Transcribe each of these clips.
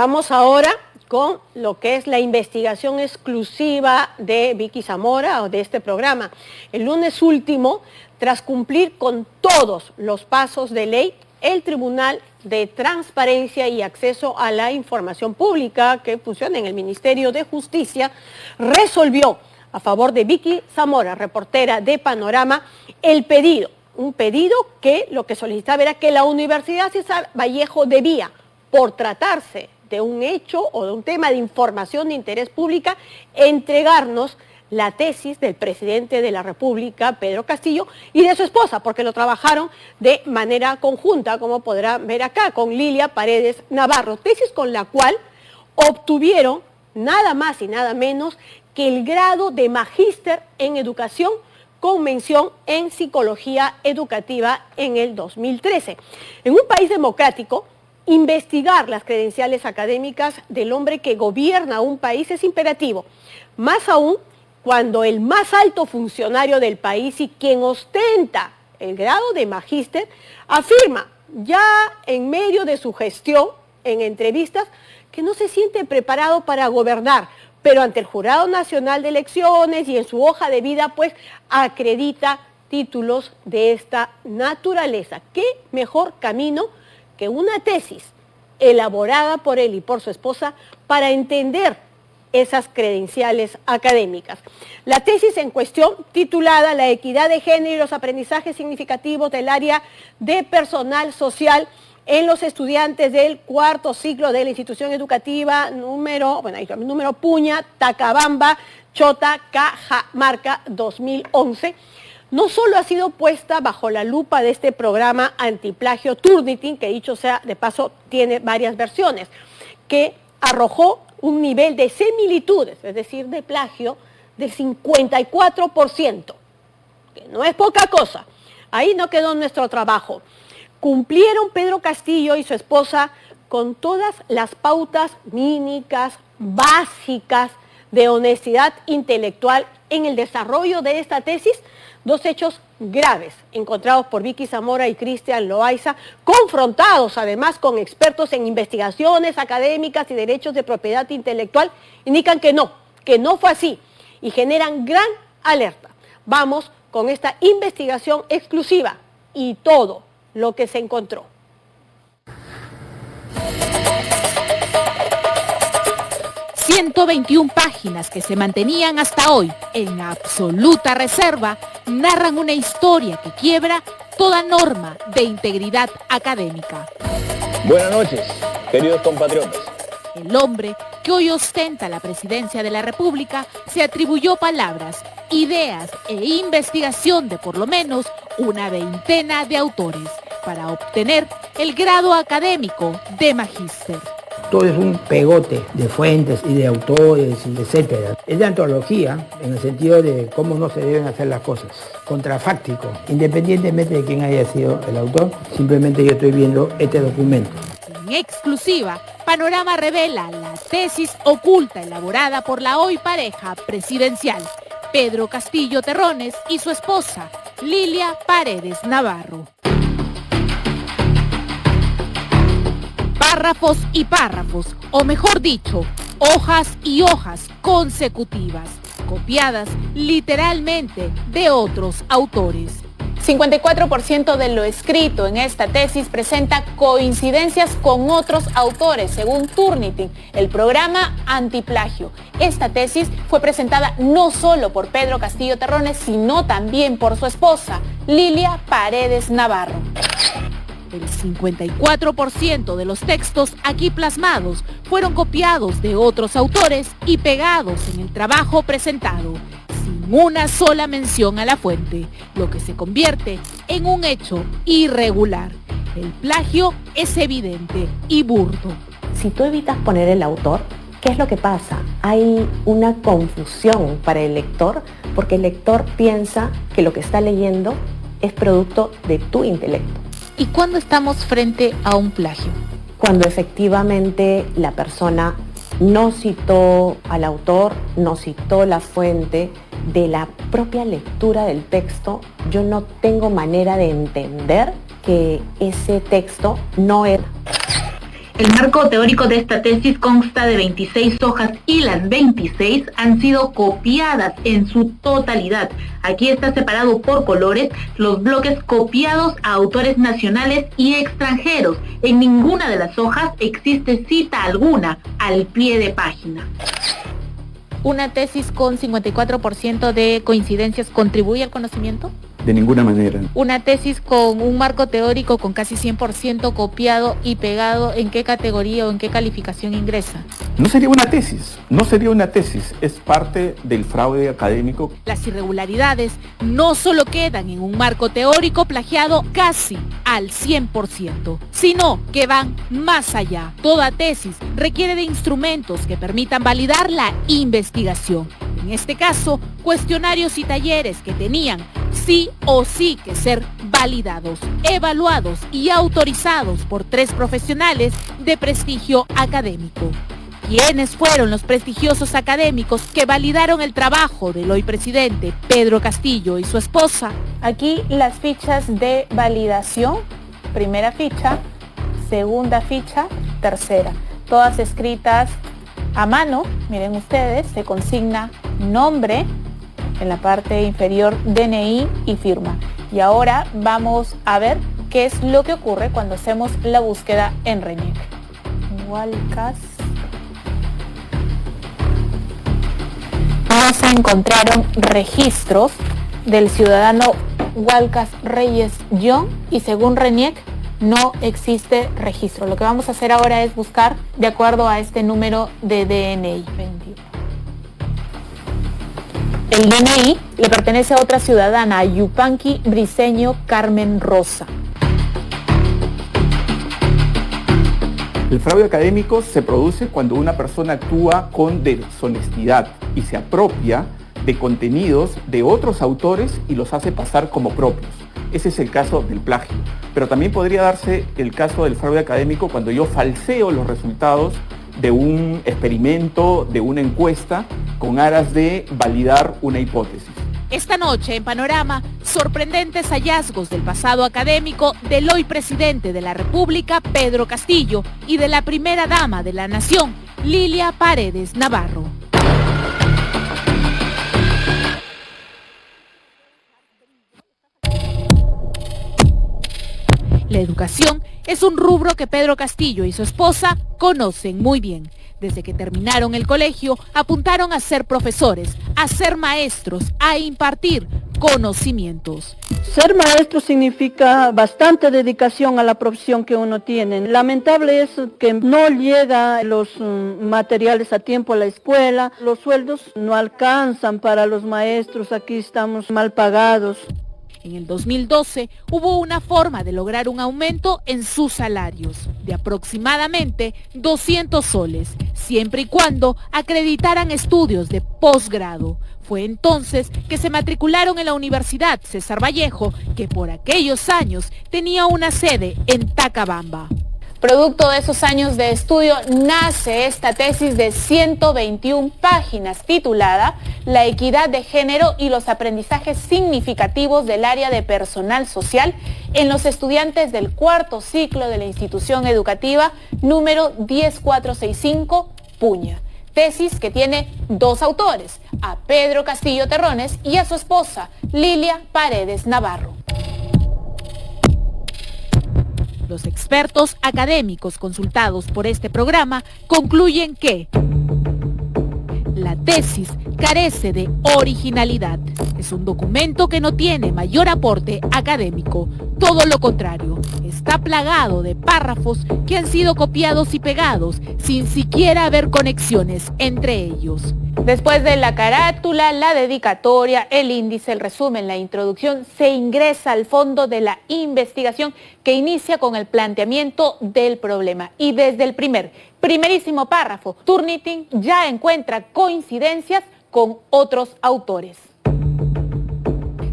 Vamos ahora con lo que es la investigación exclusiva de Vicky Zamora o de este programa. El lunes último, tras cumplir con todos los pasos de ley, el Tribunal de Transparencia y Acceso a la Información Pública, que funciona en el Ministerio de Justicia, resolvió a favor de Vicky Zamora, reportera de Panorama, el pedido. Un pedido que lo que solicitaba era que la Universidad César Vallejo debía, por tratarse de un hecho o de un tema de información de interés pública, entregarnos la tesis del presidente de la República, Pedro Castillo, y de su esposa, porque lo trabajaron de manera conjunta, como podrán ver acá, con Lilia Paredes Navarro, tesis con la cual obtuvieron nada más y nada menos que el grado de magíster en educación con mención en psicología educativa en el 2013. En un país democrático, investigar las credenciales académicas del hombre que gobierna un país es imperativo, más aún cuando el más alto funcionario del país y quien ostenta el grado de magíster afirma ya en medio de su gestión en entrevistas que no se siente preparado para gobernar, pero ante el Jurado Nacional de Elecciones y en su hoja de vida pues acredita títulos de esta naturaleza. ¿Qué mejor camino que una tesis elaborada por él y por su esposa para entender esas credenciales académicas? La tesis en cuestión, titulada La equidad de género y los aprendizajes significativos del área de personal social en los estudiantes del cuarto ciclo de la institución educativa número Puña, Tacabamba, Chota, Cajamarca 2011, no solo ha sido puesta bajo la lupa de este programa antiplagio Turnitin, que dicho sea de paso tiene varias versiones, que arrojó un nivel de similitudes, es decir, de plagio, del 54%, que no es poca cosa. Ahí no quedó nuestro trabajo. Cumplieron Pedro Castillo y su esposa con todas las pautas mínicas, básicas, de honestidad intelectual en el desarrollo de esta tesis. Dos hechos graves encontrados por Vicky Zamora y Cristian Loaiza, confrontados además con expertos en investigaciones académicas y derechos de propiedad intelectual, indican que no fue así y generan gran alerta. Vamos con esta investigación exclusiva y todo lo que se encontró. ...121 páginas que se mantenían hasta hoy en absoluta reserva... narran una historia que quiebra toda norma de integridad académica. Buenas noches, queridos compatriotas. El hombre que hoy ostenta la presidencia de la República se atribuyó palabras, ideas e investigación de por lo menos una veintena de autores para obtener el grado académico de magíster. Todo es un pegote de fuentes y de autores y etcétera. Es de antología en el sentido de cómo no se deben hacer las cosas. Contrafáctico, independientemente de quién haya sido el autor, simplemente yo estoy viendo este documento. En exclusiva, Panorama revela la tesis oculta elaborada por la hoy pareja presidencial, Pedro Castillo Terrones y su esposa, Lilia Paredes Navarro. Párrafos y párrafos, o mejor dicho, hojas y hojas consecutivas, copiadas literalmente de otros autores. 54% de lo escrito en esta tesis presenta coincidencias con otros autores, según Turnitin, el programa antiplagio. Esta tesis fue presentada no solo por Pedro Castillo Terrones, sino también por su esposa, Lilia Paredes Navarro. El 54% de los textos aquí plasmados fueron copiados de otros autores y pegados en el trabajo presentado, sin una sola mención a la fuente, lo que se convierte en un hecho irregular. El plagio es evidente y burdo. Si tú evitas poner el autor, ¿qué es lo que pasa? Hay una confusión para el lector, porque el lector piensa que lo que está leyendo es producto de tu intelecto. ¿Y cuándo estamos frente a un plagio? Cuando efectivamente la persona no citó al autor, no citó la fuente de la propia lectura del texto, yo no tengo manera de entender que ese texto no era. El marco teórico de esta tesis consta de 26 hojas y las 26 han sido copiadas en su totalidad. Aquí está separado por colores los bloques copiados a autores nacionales y extranjeros. En ninguna de las hojas existe cita alguna al pie de página. ¿Una tesis con 54% de coincidencias contribuye al conocimiento? De ninguna manera. Una tesis con un marco teórico con casi 100% copiado y pegado, ¿en qué categoría o en qué calificación ingresa? No sería una tesis, es parte del fraude académico. Las irregularidades no solo quedan en un marco teórico plagiado casi al 100%, sino que van más allá. Toda tesis requiere de instrumentos que permitan validar la investigación. En este caso, cuestionarios y talleres que tenían sí o sí que ser validados, evaluados y autorizados por 3 profesionales de prestigio académico. ¿Quiénes fueron los prestigiosos académicos que validaron el trabajo del hoy presidente Pedro Castillo y su esposa? Aquí las fichas de validación, primera ficha, segunda ficha, tercera, todas escritas a mano. Miren ustedes, se consigna nombre, en la parte inferior DNI y firma. Y ahora vamos a ver qué es lo que ocurre cuando hacemos la búsqueda en RENIEC. Walcas. No se encontraron registros del ciudadano Walcas Reyes John y según RENIEC no existe registro. Lo que vamos a hacer ahora es buscar de acuerdo a este número de DNI. El DNI le pertenece a otra ciudadana, a Yupanqui Briceño Carmen Rosa. El fraude académico se produce cuando una persona actúa con deshonestidad y se apropia de contenidos de otros autores y los hace pasar como propios. Ese es el caso del plagio. Pero también podría darse el caso del fraude académico cuando yo falseo los resultados de un experimento, de una encuesta, con aras de validar una hipótesis. Esta noche en Panorama, sorprendentes hallazgos del pasado académico del hoy presidente de la República, Pedro Castillo, y de la primera dama de la Nación, Lilia Paredes Navarro. La educación es un rubro que Pedro Castillo y su esposa conocen muy bien. Desde que terminaron el colegio, apuntaron a ser profesores, a ser maestros, a impartir conocimientos. Ser maestro significa bastante dedicación a la profesión que uno tiene. Lamentable es que no llega los materiales a tiempo a la escuela, los sueldos no alcanzan para los maestros, aquí estamos mal pagados. En el 2012 hubo una forma de lograr un aumento en sus salarios de aproximadamente 200 soles, siempre y cuando acreditaran estudios de posgrado. Fue entonces que se matricularon en la Universidad César Vallejo, que por aquellos años tenía una sede en Tacabamba. Producto de esos años de estudio nace esta tesis de 121 páginas titulada La equidad de género y los aprendizajes significativos del área de personal social en los estudiantes del cuarto ciclo de la institución educativa número 10465 Puña. Tesis que tiene 2 autores, a Pedro Castillo Terrones y a su esposa, Lilia Paredes Navarro. Los expertos académicos consultados por este programa concluyen que la tesis carece de originalidad. Es un documento que no tiene mayor aporte académico. Todo lo contrario, está plagado de párrafos que han sido copiados y pegados sin siquiera haber conexiones entre ellos. Después de la carátula, la dedicatoria, el índice, el resumen, la introducción, se ingresa al fondo de la investigación que inicia con el planteamiento del problema. Y desde el primerísimo párrafo, Turnitin ya encuentra coincidencias con otros autores.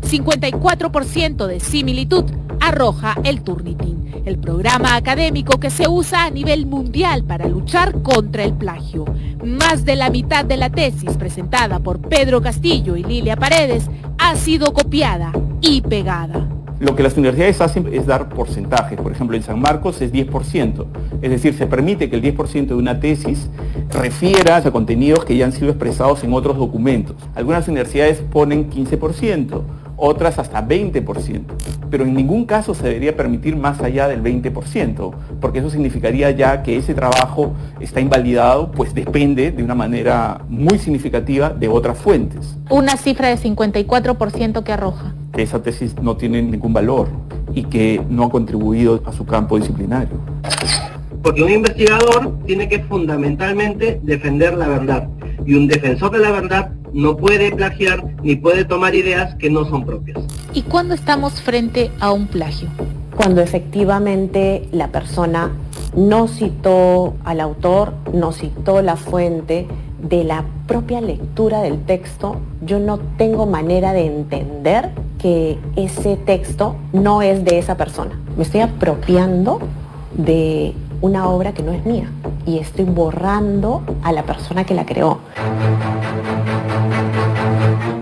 54% de similitud arroja el Turnitin, el programa académico que se usa a nivel mundial para luchar contra el plagio. Más de la mitad de la tesis presentada por Pedro Castillo y Lilia Paredes ha sido copiada y pegada. Lo que las universidades hacen es dar porcentajes. Por ejemplo, en San Marcos es 10%. Es decir, se permite que el 10% de una tesis refiera a contenidos que ya han sido expresados en otros documentos. Algunas universidades ponen 15%, otras hasta 20%, pero en ningún caso se debería permitir más allá del 20%, porque eso significaría ya que ese trabajo está invalidado, pues depende de una manera muy significativa de otras fuentes. Una cifra de 54% que arroja. Que esa tesis no tiene ningún valor y que no ha contribuido a su campo disciplinario. Porque un investigador tiene que fundamentalmente defender la verdad, y un defensor de la verdad no puede plagiar ni puede tomar ideas que no son propias. ¿Y cuándo estamos frente a un plagio? Cuando efectivamente la persona no citó al autor, no citó la fuente de la propia lectura del texto, yo no tengo manera de entender que ese texto no es de esa persona. Me estoy apropiando de una obra que no es mía y estoy borrando a la persona que la creó.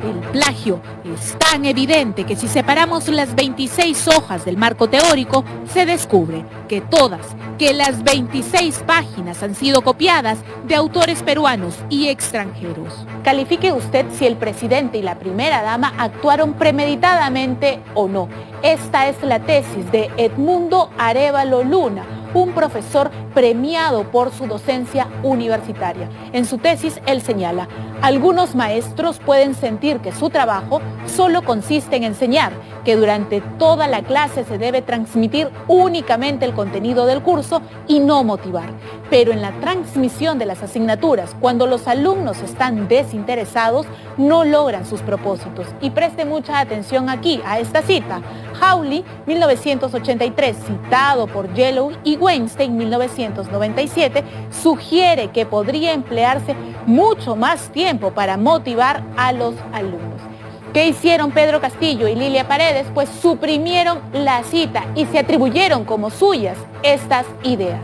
El plagio es tan evidente que si separamos las 26 hojas del marco teórico, se descubre que las 26 páginas han sido copiadas de autores peruanos y extranjeros. Califique usted si el presidente y la primera dama actuaron premeditadamente o no. Esta es la tesis de Edmundo Arévalo Luna, un profesor premiado por su docencia universitaria. En su tesis, él señala: algunos maestros pueden sentir que su trabajo solo consiste en enseñar, que durante toda la clase se debe transmitir únicamente el contenido del curso y no motivar. Pero en la transmisión de las asignaturas, cuando los alumnos están desinteresados, no logran sus propósitos. Y preste mucha atención aquí a esta cita. Hawley, 1983, citado por Yellow y Weinstein, 1997, sugiere que podría emplearse mucho más tiempo para motivar a los alumnos. ¿Qué hicieron Pedro Castillo y Lilia Paredes? Pues suprimieron la cita y se atribuyeron como suyas estas ideas.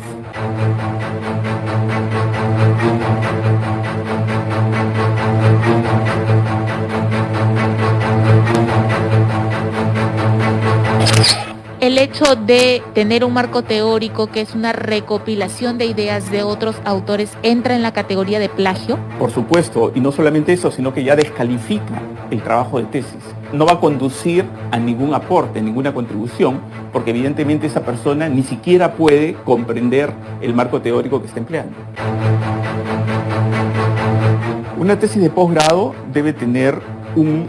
El hecho de tener un marco teórico que es una recopilación de ideas de otros autores entra en la categoría de plagio. Por supuesto, y no solamente eso, sino que ya descalifica el trabajo de tesis. No va a conducir a ningún aporte, ninguna contribución, porque evidentemente esa persona ni siquiera puede comprender el marco teórico que está empleando. Una tesis de posgrado debe tener un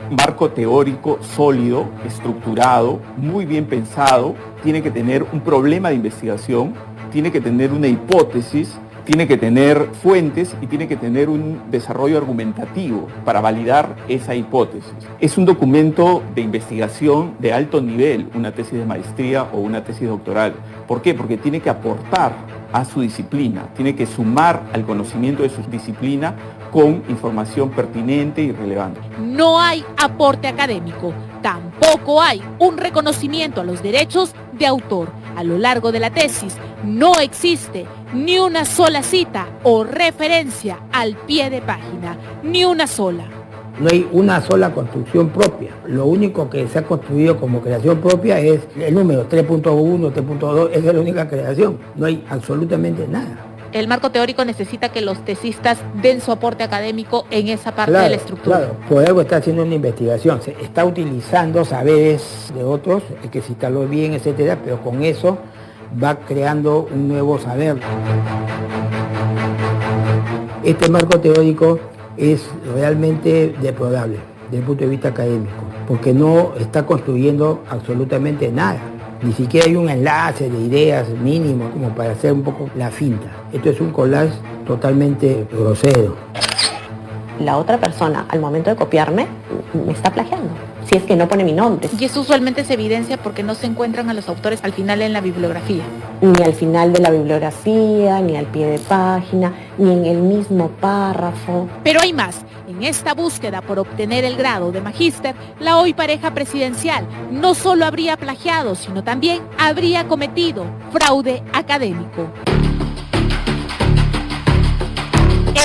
marco teórico sólido, estructurado, muy bien pensado, tiene que tener un problema de investigación, tiene que tener una hipótesis, tiene que tener fuentes y tiene que tener un desarrollo argumentativo para validar esa hipótesis. Es un documento de investigación de alto nivel, una tesis de maestría o una tesis doctoral. ¿Por qué? Porque tiene que aportar a su disciplina, tiene que sumar al conocimiento de su disciplina con información pertinente y relevante. No hay aporte académico, tampoco hay un reconocimiento a los derechos de autor. A lo largo de la tesis no existe ni una sola cita o referencia al pie de página, ni una sola. No hay una sola construcción propia. Lo único que se ha construido como creación propia es el número 3.1, 3.2, esa es la única creación. No hay absolutamente nada. El marco teórico necesita que los tesistas den su aporte académico en esa parte de la estructura. Claro, por algo está haciendo una investigación, se está utilizando saberes de otros, hay que citarlo bien, etcétera, pero con eso va creando un nuevo saber. Este marco teórico es realmente deplorable desde el punto de vista académico, porque no está construyendo absolutamente nada. Ni siquiera hay un enlace de ideas mínimo como para hacer un poco la finta. Esto es un collage totalmente grosero. La otra persona, al momento de copiarme, me está plagiando, si es que no pone mi nombre. Y eso usualmente se evidencia porque no se encuentran a los autores al final en la bibliografía. Ni al final de la bibliografía, ni al pie de página, ni en el mismo párrafo. Pero hay más. En esta búsqueda por obtener el grado de magíster, la hoy pareja presidencial no solo habría plagiado, sino también habría cometido fraude académico.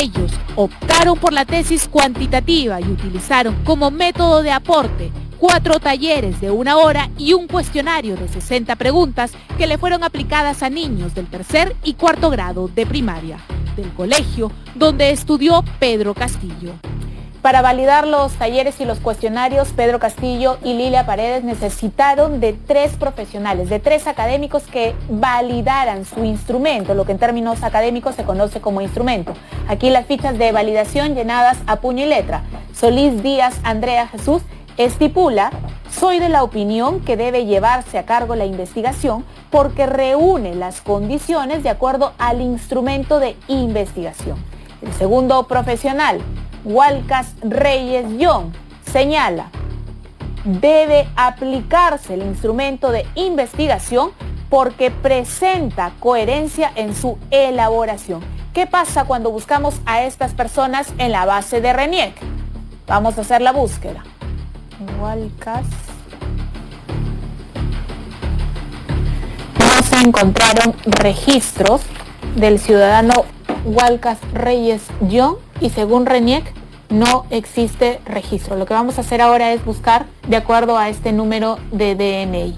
Ellos optaron por la tesis cuantitativa y utilizaron como método de aporte 4 talleres de 1 hora y un cuestionario de 60 preguntas que le fueron aplicadas a niños del 3er y 4º grado de primaria, del colegio donde estudió Pedro Castillo. Para validar los talleres y los cuestionarios, Pedro Castillo y Lilia Paredes necesitaron de 3 profesionales, de 3 académicos que validaran su instrumento, lo que en términos académicos se conoce como instrumento. Aquí las fichas de validación llenadas a puño y letra. Solís Díaz Andrea Jesús estipula: soy de la opinión que debe llevarse a cargo la investigación porque reúne las condiciones de acuerdo al instrumento de investigación. El segundo profesional, Walcas Reyes John, señala: debe aplicarse el instrumento de investigación porque presenta coherencia en su elaboración. ¿Qué pasa cuando buscamos a estas personas en la base de RENIEC? Vamos a hacer la búsqueda. Walcas. No se encontraron registros del ciudadano Walcas Reyes John y según RENIEC no existe registro. Lo que vamos a hacer ahora es buscar de acuerdo a este número de DNI.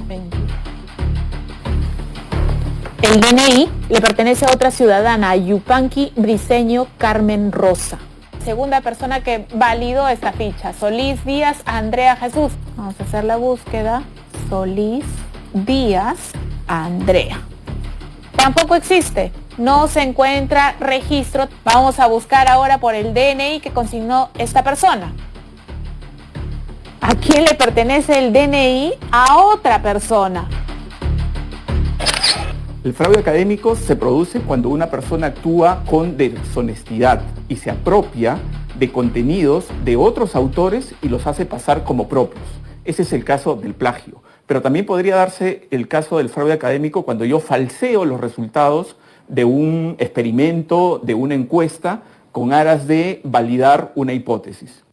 El DNI le pertenece a otra ciudadana, a Yupanqui Briceño Carmen Rosa. Segunda persona que validó esta ficha, Solís Díaz Andrea Jesús. Vamos a hacer la búsqueda. Solís Díaz Andrea. Tampoco existe. No se encuentra registro. Vamos a buscar ahora por el DNI que consignó esta persona. ¿A quién le pertenece el DNI? A otra persona. El fraude académico se produce cuando una persona actúa con deshonestidad y se apropia de contenidos de otros autores y los hace pasar como propios. Ese es el caso del plagio. Pero también podría darse el caso del fraude académico cuando yo falseo los resultados de un experimento, de una encuesta, con aras de validar una hipótesis.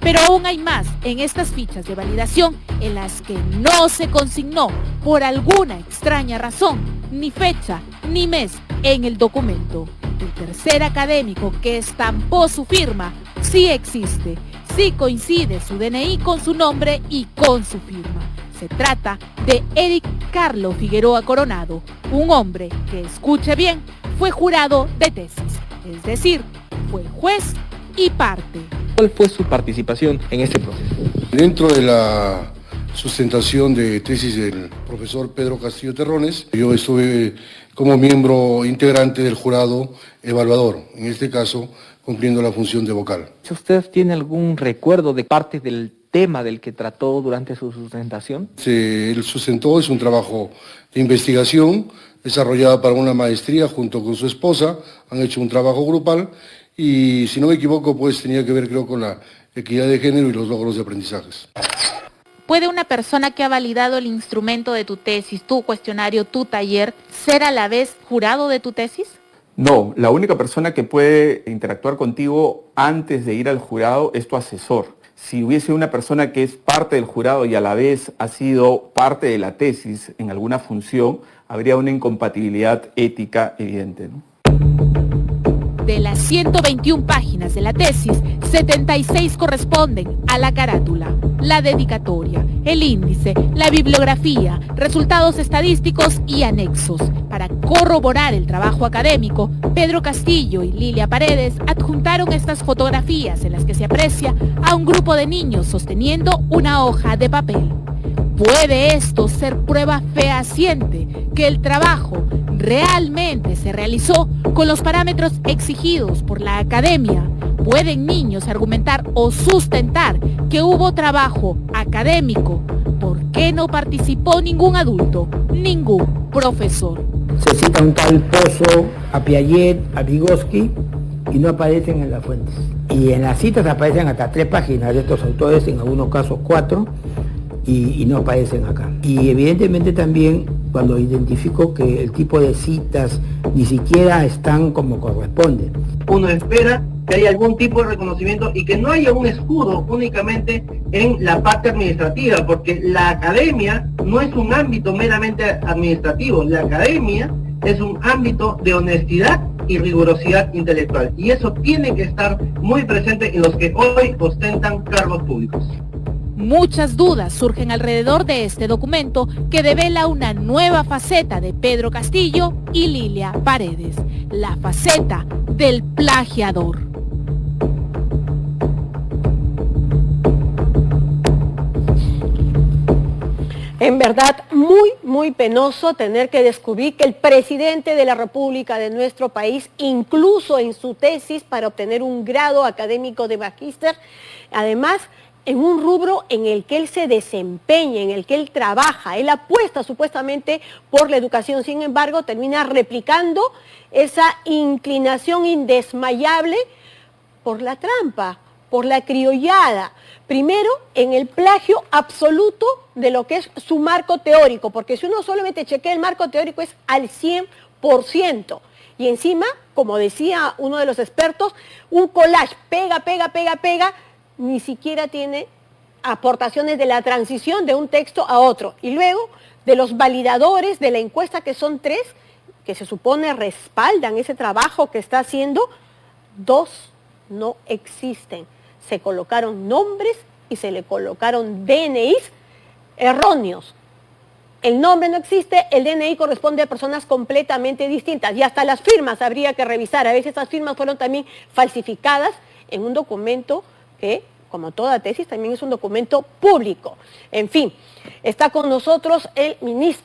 Pero aún hay más en estas fichas de validación en las que no se consignó, por alguna extraña razón, ni fecha ni mes en el documento. El tercer académico que estampó su firma sí existe, sí coincide su DNI con su nombre y con su firma. Se trata de Eric Carlo Figueroa Coronado, un hombre que, escuche bien, fue jurado de tesis, es decir, fue juez y parte. ¿Cuál fue su participación en este proceso? Dentro de la sustentación de tesis del profesor Pedro Castillo Terrones, yo estuve como miembro integrante del jurado evaluador, en este caso cumpliendo la función de vocal. ¿Usted tiene algún recuerdo de parte del tema del que trató durante su sustentación? Él sustentó, es un trabajo de investigación desarrollado para una maestría junto con su esposa, han hecho un trabajo grupal y si no me equivoco pues tenía que ver creo con la equidad de género y los logros de aprendizajes. ¿Puede una persona que ha validado el instrumento de tu tesis, tu cuestionario, tu taller, ser a la vez jurado de tu tesis? No, la única persona que puede interactuar contigo antes de ir al jurado es tu asesor. Si hubiese una persona que es parte del jurado y a la vez ha sido parte de la tesis en alguna función, habría una incompatibilidad ética evidente, ¿no? De las 121 páginas de la tesis, 76 corresponden a la carátula, la dedicatoria, el índice, la bibliografía, resultados estadísticos y anexos. Para corroborar el trabajo académico, Pedro Castillo y Lilia Paredes adjuntaron estas fotografías en las que se aprecia a un grupo de niños sosteniendo una hoja de papel. ¿Puede esto ser prueba fehaciente que el trabajo realmente se realizó con los parámetros exigidos por la academia? ¿Pueden niños argumentar o sustentar que hubo trabajo académico? ¿Por qué no participó ningún adulto, ningún profesor? Se cita un tal Pozo, a Piaget, a Vygotsky y no aparecen en las fuentes. Y en las citas aparecen hasta 3 páginas de estos autores, en algunos casos 4. Y no aparecen acá. Y evidentemente también cuando identifico que el tipo de citas ni siquiera están como corresponde. Uno espera que haya algún tipo de reconocimiento y que no haya un escudo únicamente en la parte administrativa, porque la academia no es un ámbito meramente administrativo, la academia es un ámbito de honestidad y rigurosidad intelectual. Y eso tiene que estar muy presente en los que hoy ostentan cargos públicos. Muchas dudas surgen alrededor de este documento que devela una nueva faceta de Pedro Castillo y Lilia Paredes, la faceta del plagiador. En verdad, muy penoso tener que descubrir que el presidente de la República de nuestro país, incluso en su tesis para obtener un grado académico de magíster, además en un rubro en el que él se desempeña, en el que él trabaja, él apuesta supuestamente por la educación, sin embargo, termina replicando esa inclinación indesmayable por la trampa, por la criollada. Primero, en el plagio absoluto de lo que es su marco teórico, porque si uno solamente chequea el marco teórico es al 100%. Y encima, como decía uno de los expertos, un collage pega, ni siquiera tiene aportaciones de la transición de un texto a otro. Y luego, de los validadores de la encuesta, que son 3, que se supone respaldan ese trabajo que está haciendo, 2 no existen. Se colocaron nombres y se le colocaron DNIs erróneos. El nombre no existe, el DNI corresponde a personas completamente distintas y hasta las firmas habría que revisar. A veces esas firmas fueron también falsificadas en un documento que, como toda tesis, también es un documento público. En fin, está con nosotros el ministro